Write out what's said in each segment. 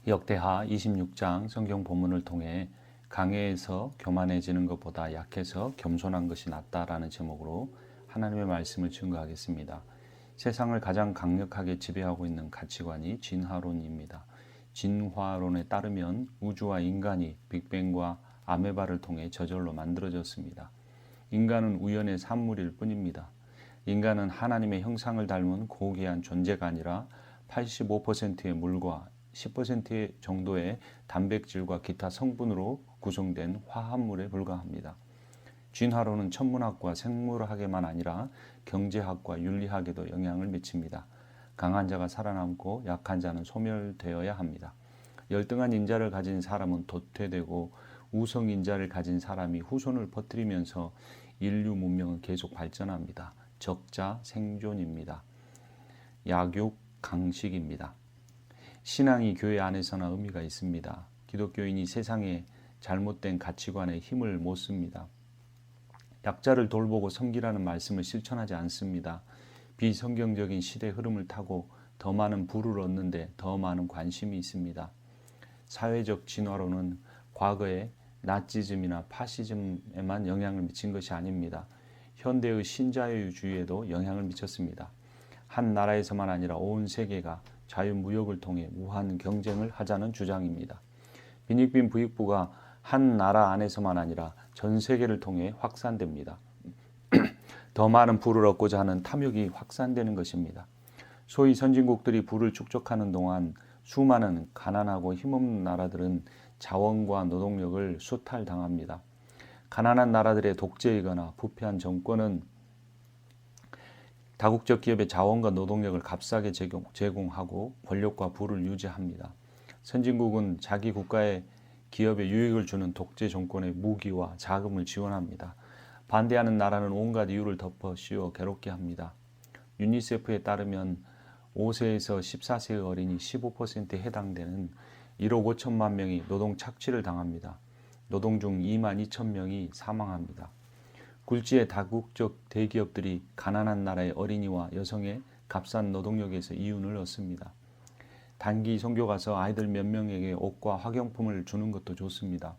역대하 26장 성경 본문을 통해 강해서 교만해지는 것보다 약해서 겸손한 것이 낫다라는 제목으로 하나님의 말씀을 증거하겠습니다. 세상을 가장 강력하게 지배하고 있는 가치관이 진화론입니다. 진화론에 따르면 우주와 인간이 빅뱅과 아메바를 통해 저절로 만들어졌습니다. 인간은 우연의 산물일 뿐입니다. 인간은 하나님의 형상을 닮은 고귀한 존재가 아니라 85%의 물과 10% 정도의 단백질과 기타 성분으로 구성된 화합물에 불과합니다. 진화론은 천문학과 생물학에만 아니라 경제학과 윤리학에도 영향을 미칩니다. 강한 자가 살아남고 약한 자는 소멸되어야 합니다. 열등한 인자를 가진 사람은 도태되고 우성 인자를 가진 사람이 후손을 퍼뜨리면서 인류 문명은 계속 발전합니다. 적자 생존입니다. 약육 강식입니다. 신앙이 교회 안에서나 의미가 있습니다. 기독교인이 세상의 잘못된 가치관에 힘을 못 씁니다. 약자를 돌보고 섬기라는 말씀을 실천하지 않습니다. 비성경적인 시대 흐름을 타고 더 많은 부를 얻는데 더 많은 관심이 있습니다. 사회적 진화론은 과거의 나치즘이나 파시즘에만 영향을 미친 것이 아닙니다. 현대의 신자유주의에도 영향을 미쳤습니다. 한 나라에서만 아니라 온 세계가 자유무역을 통해 무한 경쟁을 하자는 주장입니다. 빈익빈 부익부가 한 나라 안에서만 아니라 전 세계를 통해 확산됩니다. 더 많은 부를 얻고자 하는 탐욕이 확산되는 것입니다. 소위 선진국들이 부를 축적하는 동안 수많은 가난하고 힘없는 나라들은 자원과 노동력을 수탈당합니다. 가난한 나라들의 독재이거나 부패한 정권은 다국적 기업의 자원과 노동력을 값싸게 제공하고 권력과 부를 유지합니다. 선진국은 자기 국가의 기업에 유익을 주는 독재 정권의 무기와 자금을 지원합니다. 반대하는 나라는 온갖 이유를 덮어 씌워 괴롭게 합니다. 유니세프에 따르면 5세에서 14세의 어린이 15%에 해당되는 1억 5천만 명이 노동 착취를 당합니다. 노동 중 2만 2천 명이 사망합니다. 굴지의 다국적 대기업들이 가난한 나라의 어린이와 여성의 값싼 노동력에서 이윤을 얻습니다. 단기 선교 가서 아이들 몇 명에게 옷과 학용품을 주는 것도 좋습니다.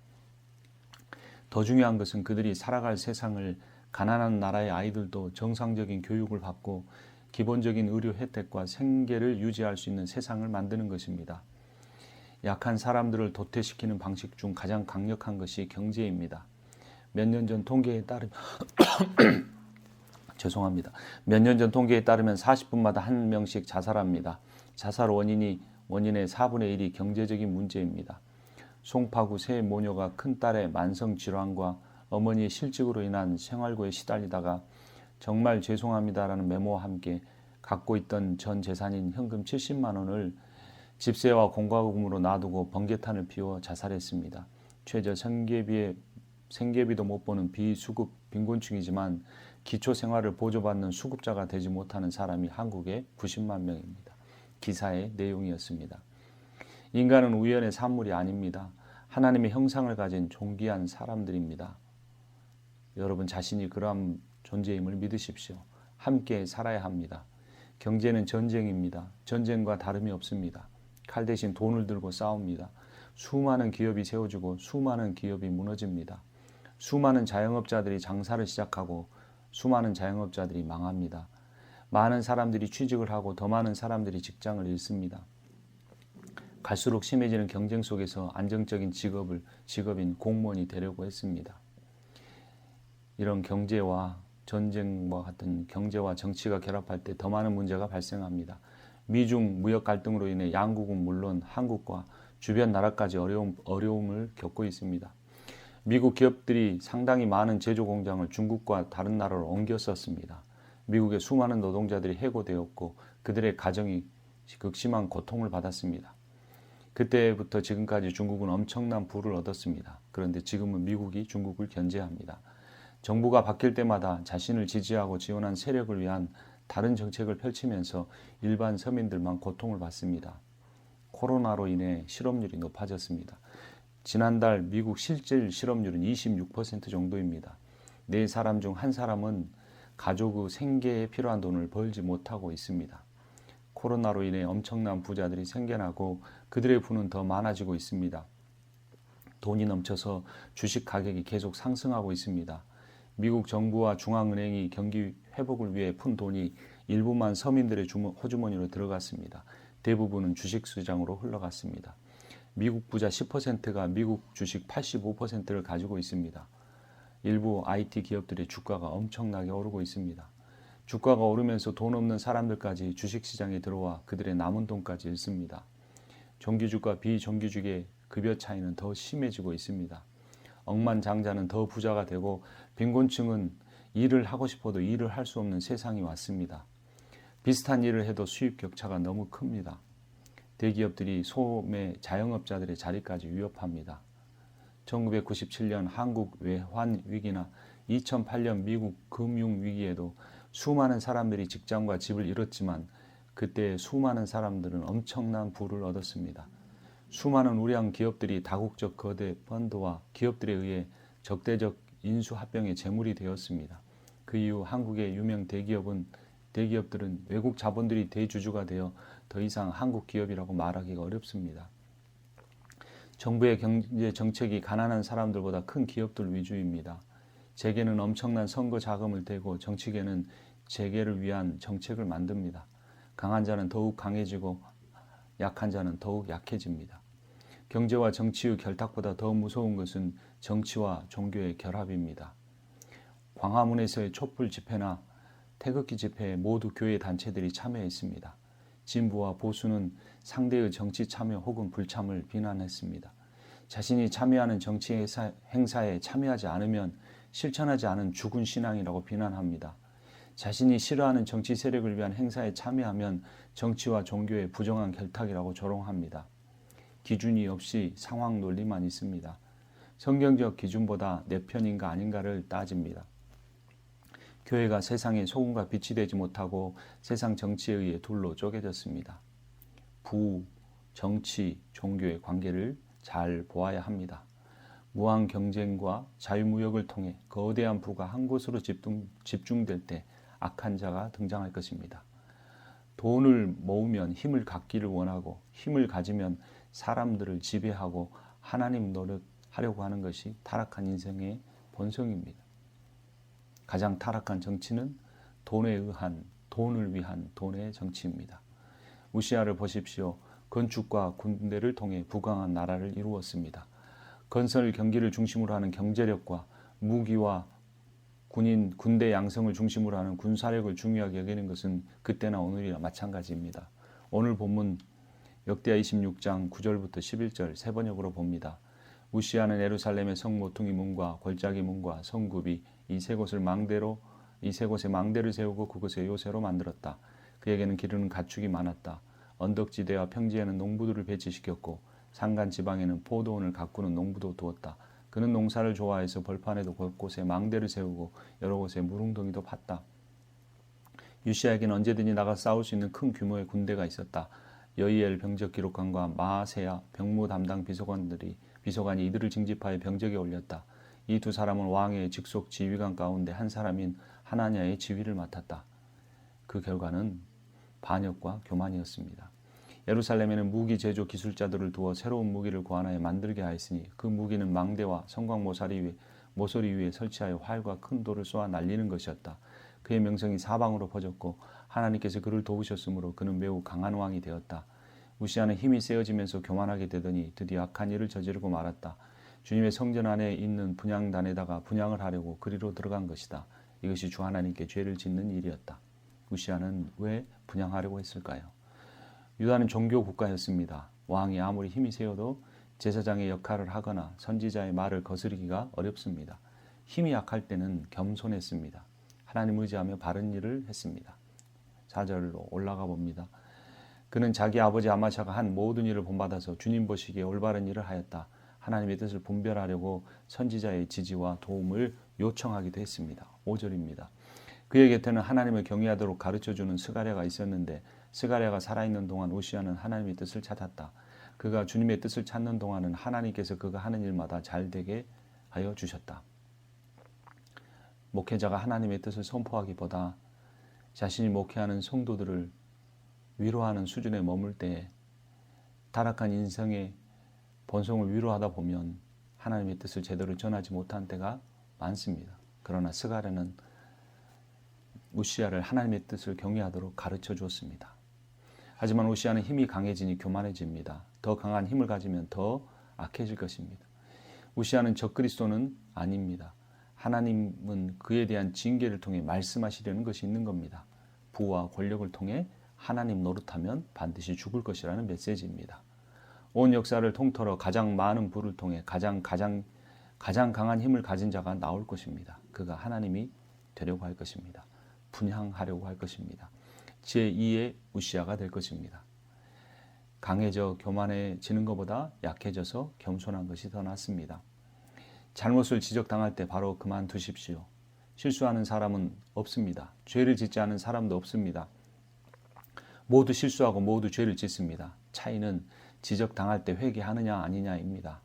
더 중요한 것은 그들이 살아갈 세상을 가난한 나라의 아이들도 정상적인 교육을 받고 기본적인 의료 혜택과 생계를 유지할 수 있는 세상을 만드는 것입니다. 약한 사람들을 도태시키는 방식 중 가장 강력한 것이 경제입니다. 몇 년 전 통계에 따르면 몇 년 전 통계에 따르면 40분마다 한 명씩 자살합니다. 자살 원인의 4분의 1이 경제적인 문제입니다. 송파구 세 모녀가 큰딸의 만성질환과 어머니의 실직으로 인한 생활고에 시달리다가 정말 죄송합니다라는 메모와 함께 갖고 있던 전 재산인 현금 70만 원을 집세와 공과금으로 놔두고 번개탄을 피워 자살했습니다. 최저 생계비도 못 버는 비수급 빈곤층이지만 기초생활을 보조받는 수급자가 되지 못하는 사람이 한국에 90만 명입니다. 기사의 내용이었습니다. 인간은 우연의 산물이 아닙니다. 하나님의 형상을 가진 존귀한 사람들입니다. 여러분 자신이 그러한 존재임을 믿으십시오. 함께 살아야 합니다. 경제는 전쟁입니다. 전쟁과 다름이 없습니다. 칼 대신 돈을 들고 싸웁니다. 수많은 기업이 세워지고 수많은 기업이 무너집니다. 수많은 자영업자들이 장사를 시작하고 수많은 자영업자들이 망합니다. 많은 사람들이 취직을 하고 더 많은 사람들이 직장을 잃습니다. 갈수록 심해지는 경쟁 속에서 안정적인 직업인 공무원이 되려고 했습니다. 이런 경제와 전쟁과 같은 경제와 정치가 결합할 때 더 많은 문제가 발생합니다. 미중 무역 갈등으로 인해 양국은 물론 한국과 주변 나라까지 어려움을 겪고 있습니다. 미국 기업들이 상당히 많은 제조 공장을 중국과 다른 나라로 옮겼었습니다. 미국의 수많은 노동자들이 해고되었고 그들의 가정이 극심한 고통을 받았습니다. 그때부터 지금까지 중국은 엄청난 부를 얻었습니다. 그런데 지금은 미국이 중국을 견제합니다. 정부가 바뀔 때마다 자신을 지지하고 지원한 세력을 위한 다른 정책을 펼치면서 일반 서민들만 고통을 받습니다. 코로나로 인해 실업률이 높아졌습니다. 지난달 미국 실질 실업률은 26% 정도입니다. 4사람 중 1사람은 가족의 생계에 필요한 돈을 벌지 못하고 있습니다. 코로나로 인해 엄청난 부자들이 생겨나고 그들의 부는 더 많아지고 있습니다. 돈이 넘쳐서 주식 가격이 계속 상승하고 있습니다. 미국 정부와 중앙은행이 경기 회복을 위해 푼 돈이 일부만 서민들의 호주머니로 들어갔습니다. 대부분은 주식시장으로 흘러갔습니다. 미국 부자 10%가 미국 주식 85%를 가지고 있습니다. 일부 IT 기업들의 주가가 엄청나게 오르고 있습니다. 주가가 오르면서 돈 없는 사람들까지 주식시장에 들어와 그들의 남은 돈까지 잃습니다. 정규직과 비정규직의 급여 차이는 더 심해지고 있습니다. 억만장자는 더 부자가 되고 빈곤층은 일을 하고 싶어도 일을 할 수 없는 세상이 왔습니다. 비슷한 일을 해도 수입 격차가 너무 큽니다. 대기업들이 소매 자영업자들의 자리까지 위협합니다. 1997년 한국 외환 위기나 2008년 미국 금융 위기에도 수많은 사람들이 직장과 집을 잃었지만 그때 수많은 사람들은 엄청난 부를 얻었습니다. 수많은 우량 기업들이 다국적 거대 펀드와 기업들에 의해 적대적 인수합병의 제물이 되었습니다. 그 이후 한국의 유명 대기업들은 외국 자본들이 대주주가 되어 더 이상 한국 기업이라고 말하기가 어렵습니다. 정부의 경제 정책이 가난한 사람들보다 큰 기업들 위주입니다. 재계는 엄청난 선거 자금을 대고 정치계는 재계를 위한 정책을 만듭니다. 강한 자는 더욱 강해지고 약한 자는 더욱 약해집니다. 경제와 정치의 결탁보다 더 무서운 것은 정치와 종교의 결합입니다. 광화문에서의 촛불 집회나 태극기 집회에 모두 교회 단체들이 참여했습니다. 진보와 보수는 상대의 정치 참여 혹은 불참을 비난했습니다. 자신이 참여하는 정치 행사에 참여하지 않으면 실천하지 않은 죽은 신앙이라고 비난합니다. 자신이 싫어하는 정치 세력을 위한 행사에 참여하면 정치와 종교의 부정한 결탁이라고 조롱합니다. 기준이 없이 상황 논리만 있습니다. 성경적 기준보다 내 편인가 아닌가를 따집니다. 교회가 세상의 소금과 빛이 되지 못하고 세상 정치에 의해 둘로 쪼개졌습니다. 부, 정치, 종교의 관계를 잘 보아야 합니다. 무한 경쟁과 자유무역을 통해 거대한 부가 한 곳으로 집중될 때 악한 자가 등장할 것입니다. 돈을 모으면 힘을 갖기를 원하고 힘을 가지면 사람들을 지배하고 하나님 노릇하려고 하는 것이 타락한 인생의 본성입니다. 가장 타락한 정치는 돈에 의한, 돈을 위한 돈의 정치입니다. 우시아를 보십시오. 건축과 군대를 통해 부강한 나라를 이루었습니다. 건설 경기를 중심으로 하는 경제력과 무기와 군대 양성을 중심으로 하는 군사력을 중요하게 여기는 것은 그때나 오늘이나 마찬가지입니다. 오늘 본문 역대하 26장 9절부터 11절 세 번역으로 봅니다. 우시아는 예루살렘의 성 모퉁이 문과 골짜기 문과 성굽이 이 세 곳에 망대를 세우고 그곳에 요새로 만들었다. 그에게는 기르는 가축이 많았다. 언덕지대와 평지에는 농부들을 배치시켰고 산간 지방에는 포도원을 가꾸는 농부도 두었다. 그는 농사를 좋아해서 벌판에도 곳곳에 망대를 세우고 여러 곳에 무릉덩이도 팠다. 유시아에게는 언제든지 나가 싸울 수 있는 큰 규모의 군대가 있었다. 여이엘 병적 기록관과 마아세야 병무 담당 비서관이 이들을 징집하여 병적에 올렸다. 이 두 사람은 왕의 직속 지휘관 가운데 한 사람인 하나냐의 지휘를 맡았다. 그 결과는 반역과 교만이었습니다. 예루살렘에는 무기 제조 기술자들을 두어 새로운 무기를 고안하여 만들게 하였으니 그 무기는 망대와 성곽 모서리 위에 설치하여 활과 큰 돌을 쏘아 날리는 것이었다. 그의 명성이 사방으로 퍼졌고 하나님께서 그를 도우셨으므로 그는 매우 강한 왕이 되었다. 우시아는 힘이 세어지면서 교만하게 되더니 드디어 악한 일을 저지르고 말았다. 주님의 성전 안에 있는 분향단에다가 분향을 하려고 그리로 들어간 것이다. 이것이 주 하나님께 죄를 짓는 일이었다. 우시아는 왜 분향하려고 했을까요? 유다는 종교 국가였습니다. 왕이 아무리 힘이 세어도 제사장의 역할을 하거나 선지자의 말을 거스르기가 어렵습니다. 힘이 약할 때는 겸손했습니다. 하나님 의지하며 바른 일을 했습니다. 4절로 올라가 봅니다. 그는 자기 아버지 아마샤가 한 모든 일을 본받아서 주님 보시기에 올바른 일을 하였다. 하나님의 뜻을 분별하려고 선지자의 지지와 도움을 요청하기도 했습니다. 5절입니다. 그의 곁에는 하나님을 경외하도록 가르쳐주는 스가랴가 있었는데 스가랴가 살아있는 동안 우시아는 하나님의 뜻을 찾았다. 그가 주님의 뜻을 찾는 동안은 하나님께서 그가 하는 일마다 잘되게 하여 주셨다. 목회자가 하나님의 뜻을 선포하기보다 자신이 목회하는 성도들을 위로하는 수준에 머물 때 타락한 인생의 본성을 위로하다 보면 하나님의 뜻을 제대로 전하지 못한 때가 많습니다. 그러나 스가랴는 우시야를 하나님의 뜻을 경외하도록 가르쳐 주었습니다. 하지만 우시야는 힘이 강해지니 교만해집니다. 더 강한 힘을 가지면 더 악해질 것입니다. 우시야는 적그리스도는 아닙니다. 하나님은 그에 대한 징계를 통해 말씀하시려는 것이 있는 겁니다. 부와 권력을 통해 하나님 노릇하면 반드시 죽을 것이라는 메시지입니다. 온 역사를 통틀어 가장 많은 부를 통해 가장 강한 힘을 가진 자가 나올 것입니다. 그가 하나님이 되려고 할 것입니다. 분향하려고 할 것입니다. 제2의 우시야가 될 것입니다. 강해져 교만해지는 것보다 약해져서 겸손한 것이 더 낫습니다. 잘못을 지적당할 때 바로 그만두십시오. 실수하는 사람은 없습니다. 죄를 짓지 않은 사람도 없습니다. 모두 실수하고 모두 죄를 짓습니다. 차이는 지적당할 때 회개하느냐 아니냐입니다.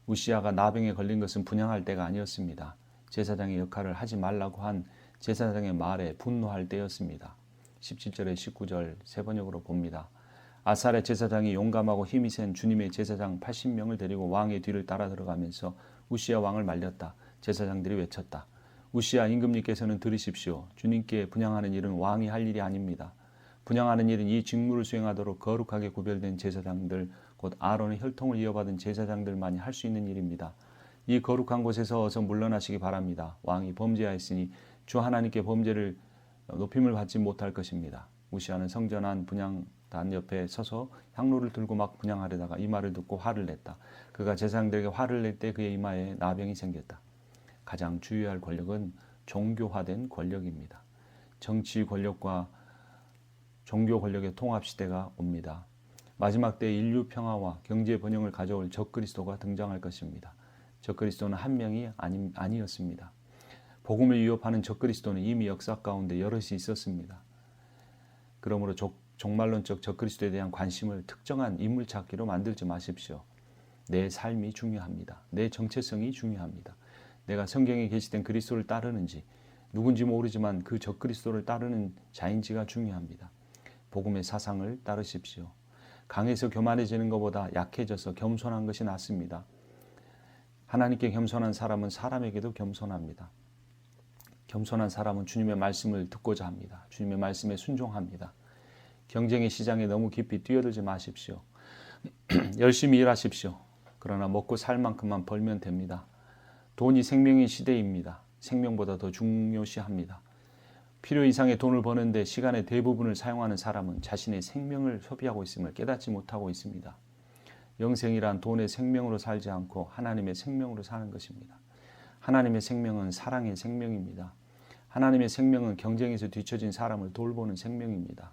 우시야가 나병에 걸린 것은 분향할 때가 아니었습니다. 제사장의 역할을 하지 말라고 한 제사장의 말에 분노할 때였습니다. 17절에 19절 세 번역으로 봅니다. 아살의 제사장이 용감하고 힘이 센 주님의 제사장 80명을 데리고 왕의 뒤를 따라 들어가면서 우시야 왕을 말렸다. 제사장들이 외쳤다. 우시야 임금님께서는 들으십시오. 주님께 분향하는 일은 왕이 할 일이 아닙니다. 분향하는 일은 이 직무를 수행하도록 거룩하게 구별된 제사장들, 곧 아론의 혈통을 이어받은 제사장들만이 할 수 있는 일입니다. 이 거룩한 곳에서 어서 물러나시기 바랍니다. 왕이 범죄하였으니 주 하나님께 범죄를 높임을 받지 못할 것입니다. 우시야는 성전 안 분향단 옆에 서서 향로를 들고 막 분향하려다가 이 말을 듣고 화를 냈다. 그가 제사장들에게 화를 낼 때 그의 이마에 나병이 생겼다. 가장 주의할 권력은 종교화된 권력입니다. 정치 권력과 종교 권력의 통합 시대가 옵니다. 마지막 때 인류 평화와 경제 번영을 가져올 적그리스도가 등장할 것입니다. 적그리스도는 한 명이 아니었습니다. 복음을 위협하는 적그리스도는 이미 역사 가운데 여럿이 있었습니다. 그러므로 종말론적 적그리스도에 대한 관심을 특정한 인물 찾기로 만들지 마십시오. 내 삶이 중요합니다. 내 정체성이 중요합니다. 내가 성경에 게시된 그리스도를 따르는지, 누군지 모르지만 그 적그리스도를 따르는 자인지가 중요합니다. 복음의 사상을 따르십시오. 강해서 교만해지는 것보다 약해져서 겸손한 것이 낫습니다. 하나님께 겸손한 사람은 사람에게도 겸손합니다. 겸손한 사람은 주님의 말씀을 듣고자 합니다. 주님의 말씀에 순종합니다. 경쟁의 시장에 너무 깊이 뛰어들지 마십시오. 열심히 일하십시오. 그러나 먹고 살 만큼만 벌면 됩니다. 돈이 생명인 시대입니다. 생명보다 더 중요시합니다. 필요 이상의 돈을 버는데 시간의 대부분을 사용하는 사람은 자신의 생명을 소비하고 있음을 깨닫지 못하고 있습니다. 영생이란 돈의 생명으로 살지 않고 하나님의 생명으로 사는 것입니다. 하나님의 생명은 사랑의 생명입니다. 하나님의 생명은 경쟁에서 뒤처진 사람을 돌보는 생명입니다.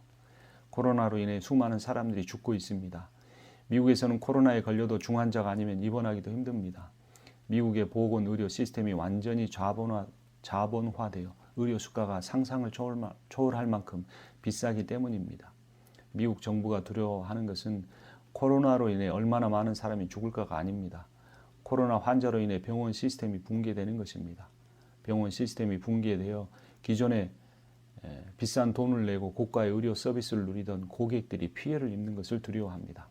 코로나로 인해 수많은 사람들이 죽고 있습니다. 미국에서는 코로나에 걸려도 중환자가 아니면 입원하기도 힘듭니다. 미국의 보건 의료 시스템이 완전히 자본화되어 의료 수가가 상상을 초월할 만큼 비싸기 때문입니다. 미국 정부가 두려워하는 것은 코로나로 인해 얼마나 많은 사람이 죽을까가 아닙니다. 코로나 환자로 인해 병원 시스템이 붕괴되는 것입니다. 병원 시스템이 붕괴되어 기존에 비싼 돈을 내고 고가의 의료 서비스를 누리던 고객들이 피해를 입는 것을 두려워합니다.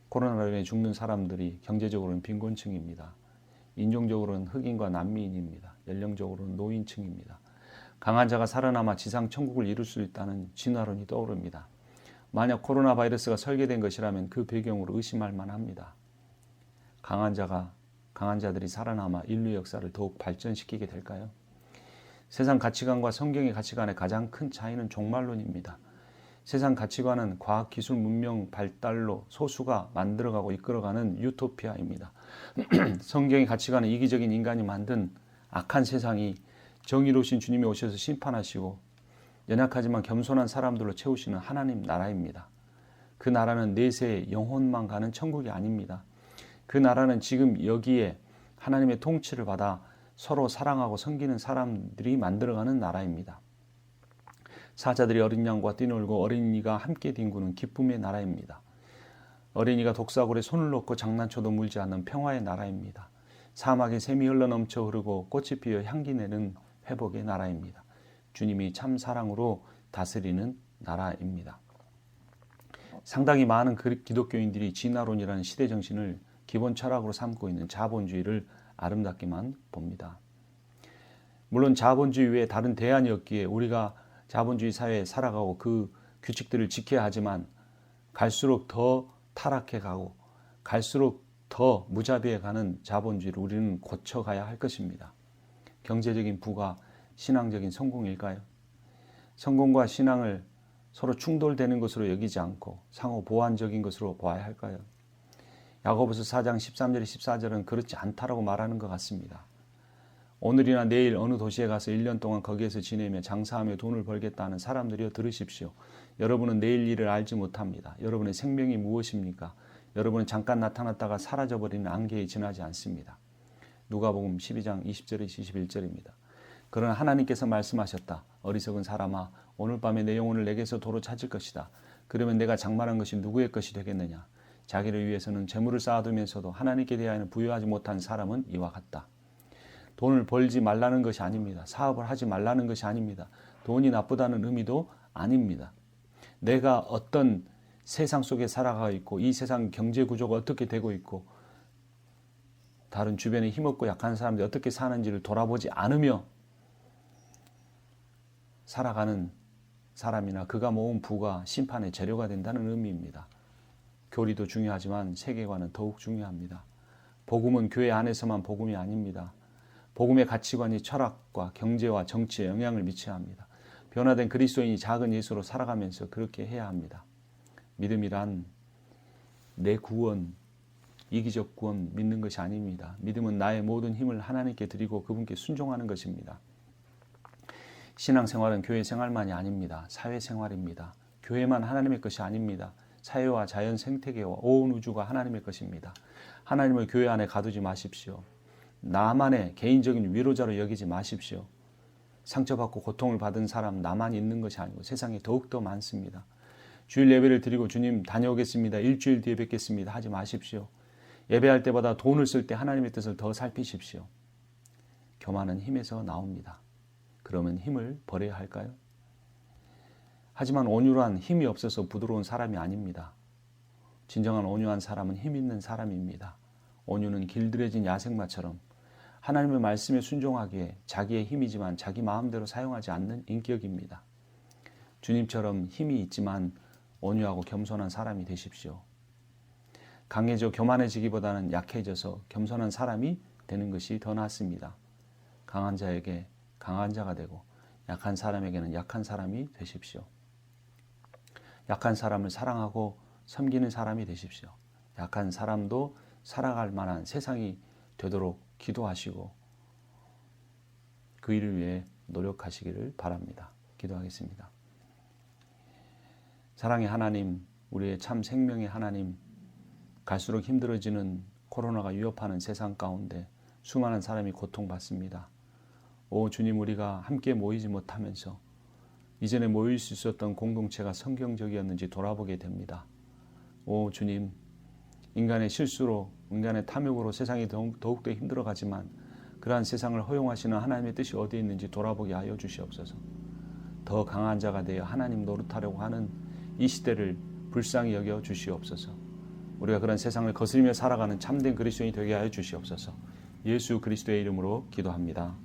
코로나로 인해 죽는 사람들이 경제적으로는 빈곤층입니다. 인종적으로는 흑인과 난민입니다. 연령적으로는 노인층입니다. 강한 자가 살아남아 지상 천국을 이룰 수 있다는 진화론이 떠오릅니다. 만약 코로나 바이러스가 설계된 것이라면 그 배경으로 의심할 만합니다. 강한 자들이 살아남아 인류 역사를 더욱 발전시키게 될까요? 세상 가치관과 성경의 가치관의 가장 큰 차이는 종말론입니다. 세상 가치관은 과학, 기술, 문명 발달로 소수가 만들어가고 이끌어가는 유토피아입니다. 성경의 가치관은 이기적인 인간이 만든 악한 세상이 정의로우신 주님이 오셔서 심판하시고 연약하지만 겸손한 사람들로 채우시는 하나님 나라입니다. 그 나라는 내세의 영혼만 가는 천국이 아닙니다. 그 나라는 지금 여기에 하나님의 통치를 받아 서로 사랑하고 섬기는 사람들이 만들어가는 나라입니다. 사자들이 어린 양과 뛰놀고 어린이가 함께 뒹구는 기쁨의 나라입니다. 어린이가 독사골에 손을 넣고 장난쳐도 물지 않는 평화의 나라입니다. 사막에 샘이 흘러넘쳐 흐르고 꽃이 피어 향기 내는 회복의 나라입니다. 주님이 참 사랑으로 다스리는 나라입니다. 상당히 많은 기독교인들이 진화론이라는 시대 정신을 기본 철학으로 삼고 있는 자본주의를 아름답게만 봅니다. 물론 자본주의 외에 다른 대안이 없기에 우리가 자본주의 사회에 살아가고 그 규칙들을 지켜야 하지만 갈수록 더 타락해 가고 갈수록 더 무자비해 가는 자본주의를 우리는 고쳐가야 할 것입니다. 경제적인 부가 신앙적인 성공일까요? 성공과 신앙을 서로 충돌되는 것으로 여기지 않고 상호 보완적인 것으로 봐야 할까요? 야고보서 4장 13절 14절은 그렇지 않다라고 말하는 것 같습니다. 오늘이나 내일 어느 도시에 가서 1년 동안 거기에서 지내며 장사하며 돈을 벌겠다는 사람들이여 들으십시오. 여러분은 내일 일을 알지 못합니다. 여러분의 생명이 무엇입니까? 여러분은 잠깐 나타났다가 사라져버리는 안개에 지나지 않습니다. 누가복음 12장 20절에서 21절입니다. 그러나 하나님께서 말씀하셨다. 어리석은 사람아, 오늘 밤에 내 영혼을 내게서 도로 찾을 것이다. 그러면 내가 장만한 것이 누구의 것이 되겠느냐? 자기를 위해서는 재물을 쌓아두면서도 하나님께 대하여는 부여하지 못한 사람은 이와 같다. 돈을 벌지 말라는 것이 아닙니다. 사업을 하지 말라는 것이 아닙니다. 돈이 나쁘다는 의미도 아닙니다. 내가 어떤 세상 속에 살아가고 있고 이 세상 경제 구조가 어떻게 되고 있고 다른 주변에 힘없고 약한 사람들이 어떻게 사는지를 돌아보지 않으며 살아가는 사람이나 그가 모은 부가 심판의 재료가 된다는 의미입니다. 교리도 중요하지만 세계관은 더욱 중요합니다. 복음은 교회 안에서만 복음이 아닙니다. 복음의 가치관이 철학과 경제와 정치에 영향을 미쳐야 합니다. 변화된 그리스도인이 작은 예수로 살아가면서 그렇게 해야 합니다. 믿음이란 내 구원, 이기적 구원 믿는 것이 아닙니다. 믿음은 나의 모든 힘을 하나님께 드리고 그분께 순종하는 것입니다. 신앙생활은 교회 생활만이 아닙니다. 사회생활입니다. 교회만 하나님의 것이 아닙니다. 사회와 자연 생태계와 온 우주가 하나님의 것입니다. 하나님을 교회 안에 가두지 마십시오. 나만의 개인적인 위로자로 여기지 마십시오. 상처받고 고통을 받은 사람 나만 있는 것이 아니고 세상에 더욱더 많습니다. 주일 예배를 드리고 주님 다녀오겠습니다. 일주일 뒤에 뵙겠습니다. 하지 마십시오. 예배할 때보다 돈을 쓸 때 하나님의 뜻을 더 살피십시오. 교만은 힘에서 나옵니다. 그러면 힘을 버려야 할까요? 하지만 온유란 힘이 없어서 부드러운 사람이 아닙니다. 진정한 온유한 사람은 힘 있는 사람입니다. 온유는 길들여진 야생마처럼 하나님의 말씀에 순종하기에 자기의 힘이지만 자기 마음대로 사용하지 않는 인격입니다. 주님처럼 힘이 있지만 온유하고 겸손한 사람이 되십시오. 강해져 교만해지기보다는 약해져서 겸손한 사람이 되는 것이 더 낫습니다. 강한 자에게 강한 자가 되고 약한 사람에게는 약한 사람이 되십시오. 약한 사람을 사랑하고 섬기는 사람이 되십시오. 약한 사람도 살아갈 만한 세상이 되도록 기도하시고 그 일을 위해 노력하시기를 바랍니다. 기도하겠습니다. 사랑의 하나님, 우리의 참 생명의 하나님, 갈수록 힘들어지는 코로나가 위협하는 세상 가운데 수많은 사람이 고통받습니다. 오 주님, 우리가 함께 모이지 못하면서 이전에 모일 수 있었던 공동체가 성경적이었는지 돌아보게 됩니다. 오 주님, 인간의 실수로, 인간의 탐욕으로 세상이 더욱더 힘들어가지만 그러한 세상을 허용하시는 하나님의 뜻이 어디에 있는지 돌아보게 하여 주시옵소서. 더 강한 자가 되어 하나님 노릇하려고 하는 이 시대를 불쌍히 여겨 주시옵소서. 우리가 그런 세상을 거스리며 살아가는 참된 그리스도인이 되게 하여 주시옵소서. 예수 그리스도의 이름으로 기도합니다.